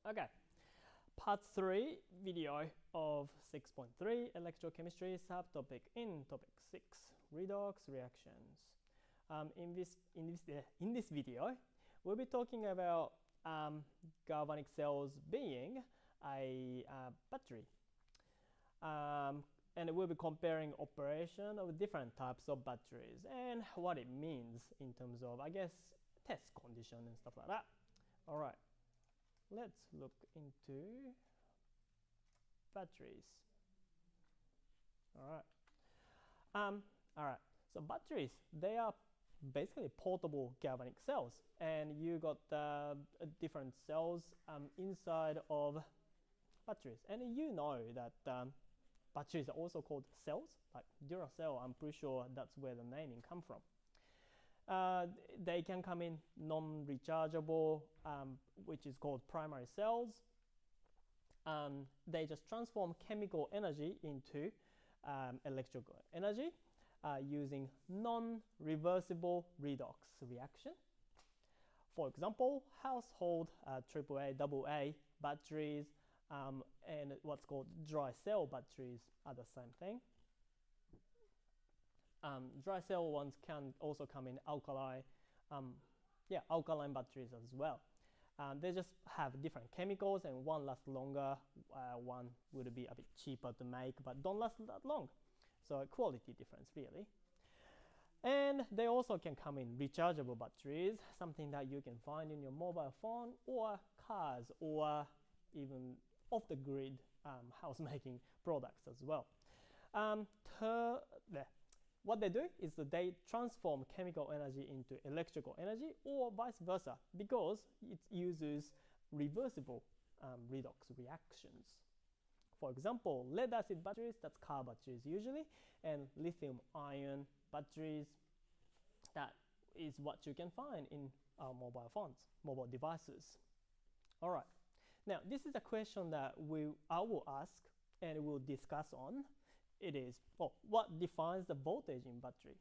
Okay, part 3 video of 6.3 electrochemistry subtopic in topic 6 redox reactions. In this video, we'll be talking about galvanic cells being a battery. And we'll be comparing operation of different types of batteries and what it means in terms of, I guess, test condition and stuff like that. All right, let's look into batteries. All right. So batteries, they are basically portable galvanic cells, and you got different cells inside of batteries, and you know that batteries are also called cells, like Duracell. I'm pretty sure that's where the naming come from. They can come in non-rechargeable, which is called primary cells. They just transform chemical energy into electrical energy using non-reversible redox reaction. For example, household AAA, AA batteries and what's called dry cell batteries are the same thing. Dry cell ones can also come in alkaline batteries as well. They just have different chemicals, and one lasts longer, one would be a bit cheaper to make but don't last that long. So a quality difference really. And they also can come in rechargeable batteries, something that you can find in your mobile phone or cars or even off the grid house making products as well. What they do is that they transform chemical energy into electrical energy or vice versa, because it uses reversible redox reactions. For example, lead acid batteries, that's car batteries usually, and lithium ion batteries, that is what you can find in our mobile phones, mobile devices. All right. Now, this is a question that I will ask and we'll discuss on. It is, what defines the voltage in battery?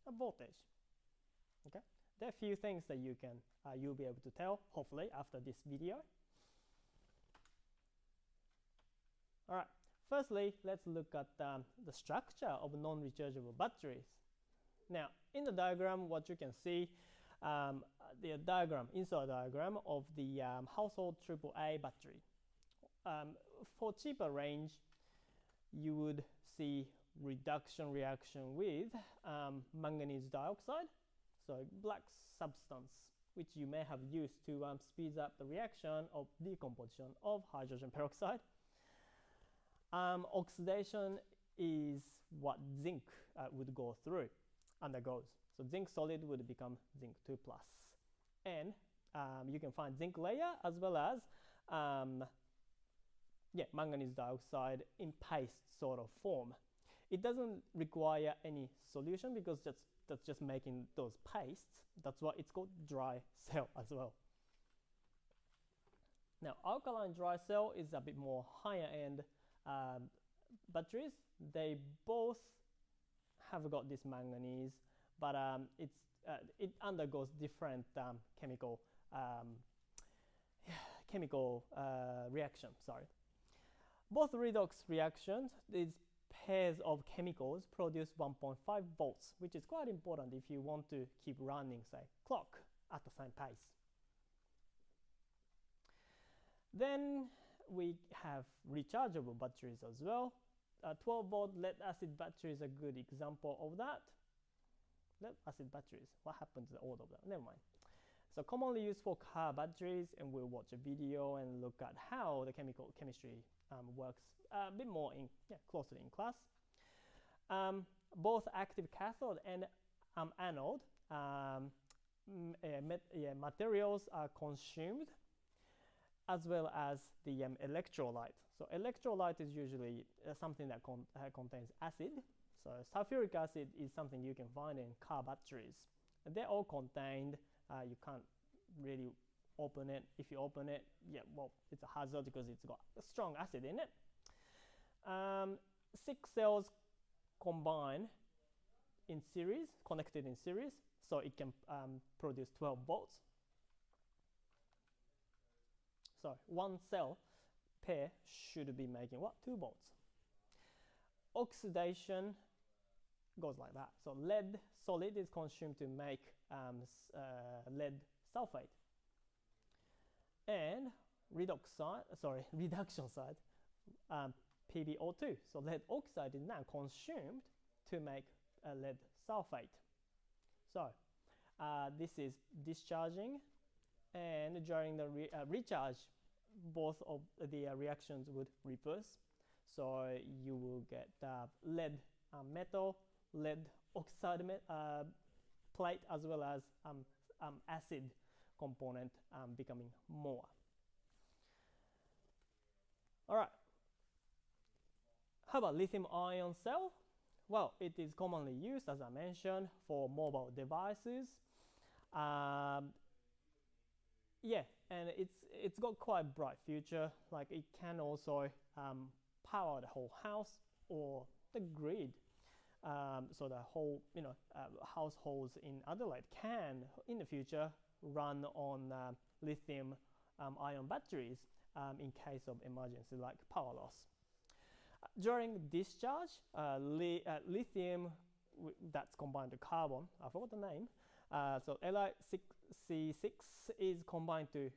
A voltage. Okay. There are a few things that you'll be able to tell, hopefully, after this video. All right. Firstly, let's look at the structure of non-rechargeable batteries. Now, in the diagram, what you can see, the insert diagram of the household AAA battery. For cheaper range, you would see reduction reaction with manganese dioxide, so black substance, which you may have used to speed up the reaction of decomposition of hydrogen peroxide. Oxidation is what zinc would undergoes. So zinc solid would become zinc 2+. And you can find zinc layer as well as manganese dioxide in paste sort of form. It doesn't require any solution because that's just making those pastes. That's why it's called dry cell as well. Now, alkaline dry cell is a bit more higher end batteries. They both have got this manganese, but it undergoes different chemical reaction. Both redox reactions, these pairs of chemicals produce 1.5 volts, which is quite important if you want to keep running, say, clock at the same pace. Then we have rechargeable batteries as well. 12-volt lead acid battery is a good example of that. Lead acid batteries, what happens to all of them? Never mind. So commonly used for car batteries, and we'll watch a video and look at how the chemistry works a bit more closely in class. Both active cathode and anode materials are consumed, as well as the electrolyte. So electrolyte is usually something that contains acid. So sulfuric acid is something you can find in car batteries. They're all contained. You can't really open it. If you open it, it's a hazard because it's got a strong acid in it. 6 cells combine in series, connected in series, so it can produce 12 volts. sorry, one cell pair should be making what? 2 volts. Oxidation goes like that. So lead solid is consumed to make lead sulfate. And reduction side, PbO2. So lead oxide is now consumed to make lead sulfate. So this is discharging, and during the recharge, both of the reactions would reverse. So you will get lead metal, lead oxide plate, as well as acid component becoming more. All right. How about lithium ion cell? Well, it is commonly used, as I mentioned, for mobile devices. Yeah, and it's got quite bright future. Like it can also power the whole house or the grid. So the whole households in Adelaide can in the future run on lithium ion batteries in case of emergency like power loss. During discharge, lithium that's combined to carbon, I forgot the name, so Li6C6 is combined to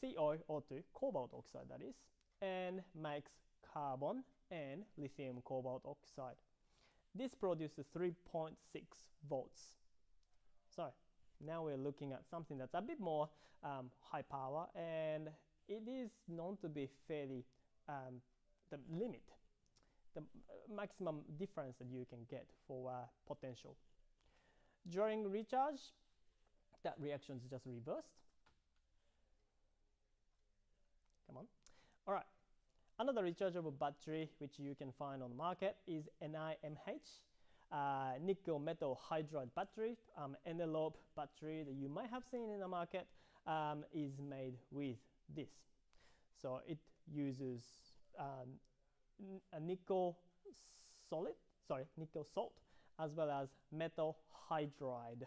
COO2, cobalt oxide that is, and makes carbon and lithium cobalt oxide. This produces 3.6 volts. So now we're looking at something that's a bit more high power, and it is known to be fairly the limit, the maximum difference that you can get for potential. During recharge, that reaction is just reversed. Come on. All right. Another rechargeable battery which you can find on the market is NiMH, nickel metal hydride battery, envelope battery that you might have seen in the market, is made with this. So it uses a nickel salt, as well as metal hydride.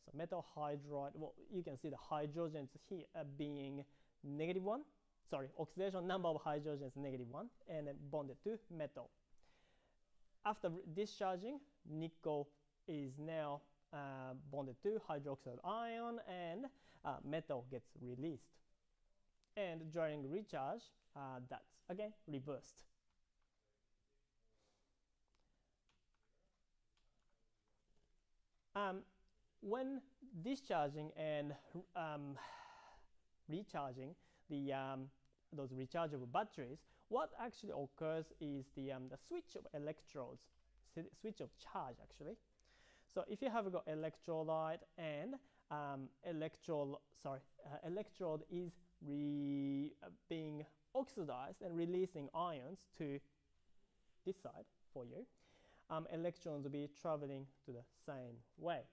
So metal hydride, well, you can see the hydrogens here being -1. Sorry, oxidation number of hydrogens -1, and then bonded to metal. After discharging, nickel is now bonded to hydroxide ion, and metal gets released. And during recharge, that's again reversed. When discharging and recharging those rechargeable batteries, what actually occurs is the switch of electrodes, switch of charge actually. So if you have got electrolyte and electrode is being oxidized and releasing ions to this side for you, electrons will be traveling to the same way.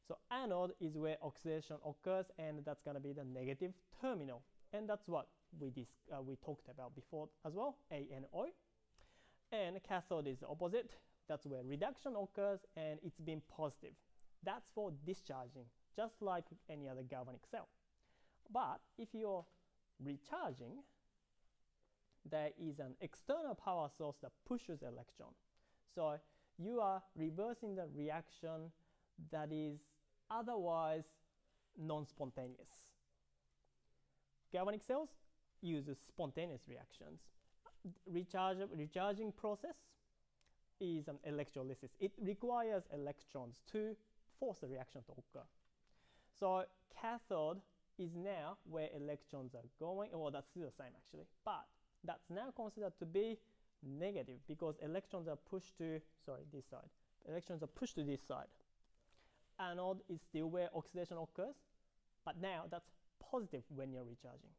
So anode is where oxidation occurs, and that's going to be the negative terminal, and that's what we talked about before as well, ANO. And cathode is the opposite. That's where reduction occurs, and it's been positive. That's for discharging, just like any other galvanic cell. But if you're recharging, there is an external power source that pushes electron. So you are reversing the reaction that is otherwise non-spontaneous. Galvanic cells uses spontaneous reactions. Recharging process is an electrolysis. It requires electrons to force the reaction to occur. So cathode is now where electrons are going. Well, that's still the same actually, but that's now considered to be negative because electrons are pushed to, this side. Electrons are pushed to this side. Anode is still where oxidation occurs, but now that's positive when you're recharging.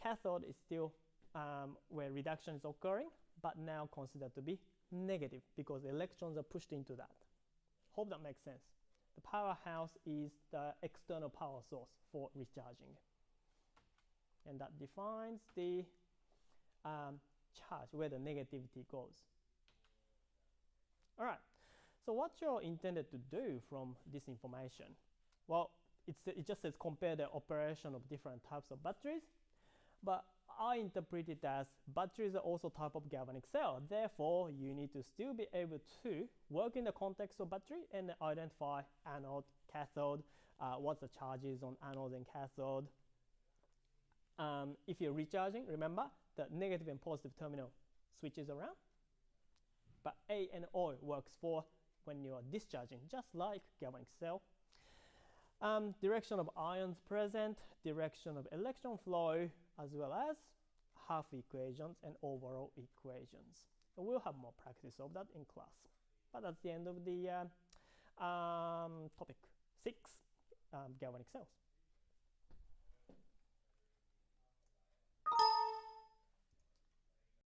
Cathode is still where reduction is occurring, but now considered to be negative because electrons are pushed into that. Hope that makes sense. The powerhouse is the external power source for recharging. And that defines the charge, where the negativity goes. All right, so what you're intended to do from this information? Well, it just says compare the operation of different types of batteries. But I interpret it as batteries are also type of galvanic cell. Therefore, you need to still be able to work in the context of battery and identify anode, cathode, what the charges on anode and cathode. If you're recharging, remember the negative and positive terminal switches around. But A and O works for when you are discharging, just like galvanic cell. Direction of ions present, direction of electron flow, as well as half equations and overall equations. And we'll have more practice of that in class. But that's the end of the topic 6, galvanic cells.